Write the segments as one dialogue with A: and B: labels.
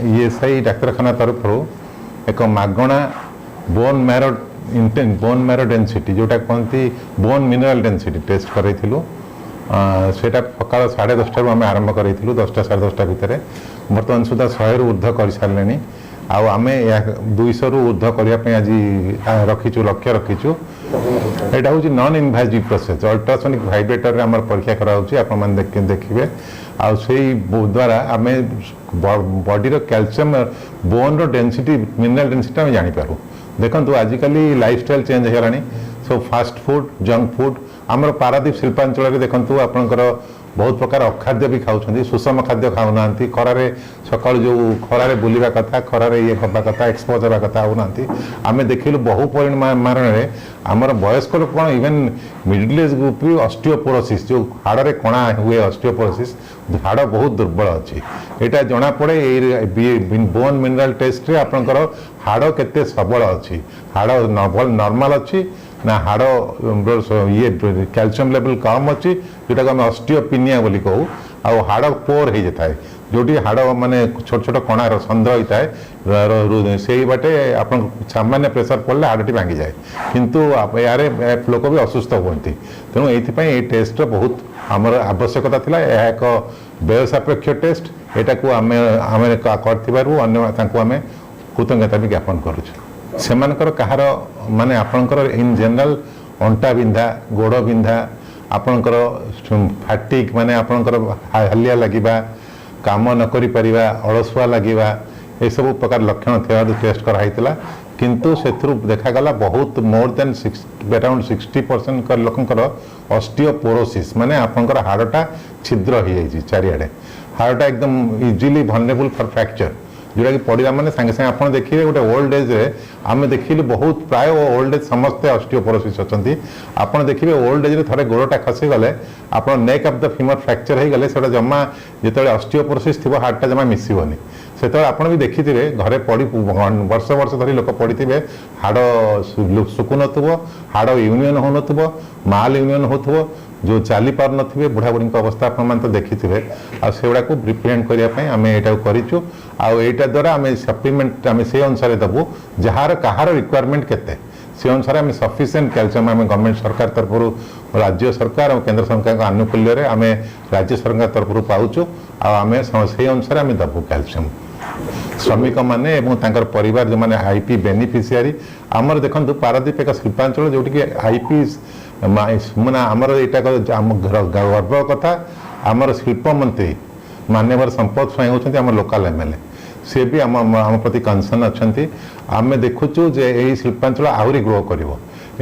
A: ESI डाक्तखाना तरफ एक मागणा bone marrow density जोटा कहती बोन मिनरल डेनसीटी टेस्ट करूँ सेटा सकाल 10:30 आम आरंभ करूँ 10टा 10:30 भितर बर्तमान सुधा 100 रु ऊर्ध्व कर सारे आम 200 रु ऊर्ध्व करने आज रखीचु लक्ष्य रखीचु। यहाँ हूँ non invasive process ultrasonic vibrator आम परीक्षा कराऊँ देखिए द्वारा आम body calcium bone density mineral density आम जापर देखो आजिकल लाइफस्टाइल चेंज होगा so fast food junk food आमर पारादीप शिल्पांचल देखु आपंकर बहुत प्रकार अखाद्य भी खाऊँ सुषम खाद्य खाऊना खरारे सका जो खरारे बुलवा कथा खरारे ये हवा कथा एक्सपोज हवा कथा होना आम देखिलु बहु परिमाण में आमर वयस्क लोक कौन इवेन मिडिल एज ग्रुप भी ऑस्टियोपोरोसिस जो हाड़े कणा हुए ऑस्टियोपोरोसिस हाड़ बहुत दुर्बल अच्छी यहाँ जना पड़े बोन मिनरल टेस्ट आपंकर हाड़ केते सबल अच्छी हाड़ नॉर्मल अच्छी ना हाड़ ये कैल्शियम लेवल कम अच्छी जोटा को आम ऑस्टियोपिनिया बोली कहू आ हाड़ पोर हो जाए जोटी हाड़ माने छोट छोट कणार सन्देह होता है से बाटे आप सामान्य प्रेसर पड़े हाड़टी भांगी जाए किंतु यार लोक भी असुस्थ होती तेणु ये टेस्ट बहुत आमर आवश्यकता थिला यह एक व्यय सापेक्ष टेस्ट यहाँ को आम आम कृतज्ञता भी ज्ञापन करुँ से कहार माने आपणकर इन जनरल अंटा बिंधा गोड़ बिंधा आपणकर फैटिक माने आपणकर हालिया लगिबा काम न करि परिबा अलसुआ लगिबा ए सब प्रकार लक्षण थे टेस्ट कराइला किंतु से देखागला बहुत मोर देन अराउंड 60% लोकंकर ऑस्टियोपोरोसिस माने आपणकर हाड़टा छिद्र हो जाइए चारिआडे हाड़टा एकदम इजिली vulnerable फॉर फ्रैक्चर जोटा कि पड़ा मैंने सांगे सांगे आप देखिए गोटे ओल्ड एज आम देखिलु बहुत प्राय ओल्ड एज समस्ते ऑस्टियोपोरोसिस अच्छी आप देखिए ओल्ड एज थे गोड़टा खसीगले आप neck of the femur fracture हो गले से जमा जो ऑस्टियोपोरोसिस थी हार्टा जमा मिसबनी से आप भी देखी थे घरे पड़ी वर्ष वर्ष धरी लोक पड़ी थे हाड़ सुकुन हाड़ यूनियन हो माल यूनियन हो जो चली पार नथिबे बुढ़ा बुढ़ी अवस्था आप देखी थे आगुड़ा को प्रिपेयर करने आम यहाँ करूँ आईटा द्वारा आम सप्लीमेंट आम से अनुसार देवु जार कहार रिक्वायरमेंट केते से अनुसार आम सफिशिएंट कैल्शियम आम गवर्नमेंट सरकार तरफ राज्य सरकार और केंद्र सरकार आनुकूल्य आम राज्य सरकार तरफ पाऊँ आम से अनुसार आम देवु कैल्शियम श्रमिक माने परिवार जो मैंने आईपी बेनिफिशियरी आमर देखो पारादीप एक शिल्पांचल जोटि आईपी माने आमर यहाँ गर्व कथा आमर शिल्प मंत्री मान्यवर संपद स्वाई होती आम लोकाल एमएलए सी भी आम प्रति कंसर्न अच्छा आम देखुचु जे यही शिल्पांचल आहरी ग्रो कर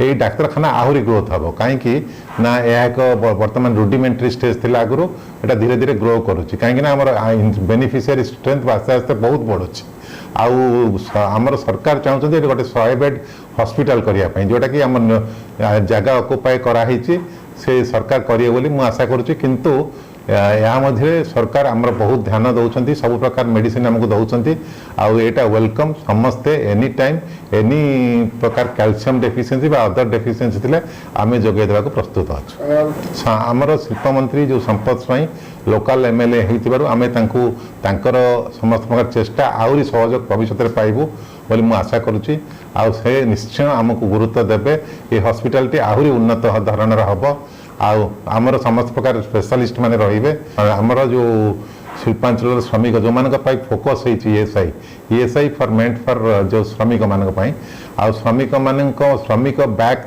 A: यही डाक्तखाना आहरी ग्रोथ हम कहीं ना यह एक बर्तमान रुडिमेंटरी स्टेज थी आगु यहाँ धीरे धीरे ग्रो करुच्ची कहीं बेनिफिशियरी स्ट्रेंथ आस्ते आस्ते बहुत बढ़ुच्छी आमर सरकार चाहते गोटे 100 बेड हॉस्पिटल करने जोटा कि आम जगह ऑक्युपाई कराई से सरकार करिए बोली मु आशा करुच्ची किंतु या मध्य सरकार आमर बहुत ध्यान दौरान सब प्रकार मेडिसिन आमको दौरान आईटा वेलकम समस्ते एनी टाइम एनी प्रकार कैल्शियम डेफिशिएंसी अदर डेफिशिएंसी थे आम जोगे देवाक प्रस्तुत अच्छे आमर शिल्प मंत्री जो संपद स्वाई लोकाल एमएलए आम समस्त प्रकार चेष्टा आहरी सहयोग भविष्य में पाइबू बोली मुझे आशा करुच्ची से निश्चय आमको गुरुत्व देवे ये हॉस्पिटल टी आहरी उन्नत धरणर हम आमर समस्त प्रकार स्पेशलिस्ट माने रहिबे आमर जो शिल्पांचल श्रमिक जो मान focus ESI for meant for जो श्रमिक मान श्रमिक मान श्रमिक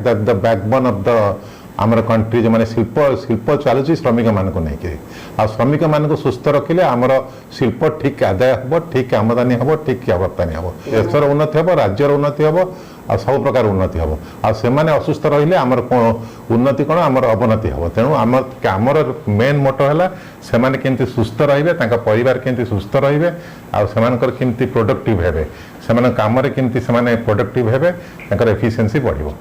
A: द बैकबोन ऑफ द आमर कंट्री जो मैंने शिल्प शिल्प चलुची श्रमिक मान को लेकिन आ श्रमिक मान को सुस्थ रखिले आमर शिल्प ठीक आदाय हम ठीक आमदानी हम ठीक रप्तानी हम देशर उन्नति हम राज्यर उन्नति हम आ सब प्रकार उन्नति हम आ असुस्थ रहिले आमर उन्नति कौन आमर अवनति हम तेणु आमर मेन मोटो है से केमती सुस्थ रे परिवार केमती सुस्थ रे आमती प्रोडक्टिव हे से कम केमती प्रोडक्टिव हे एफिशिएंसी बढ़।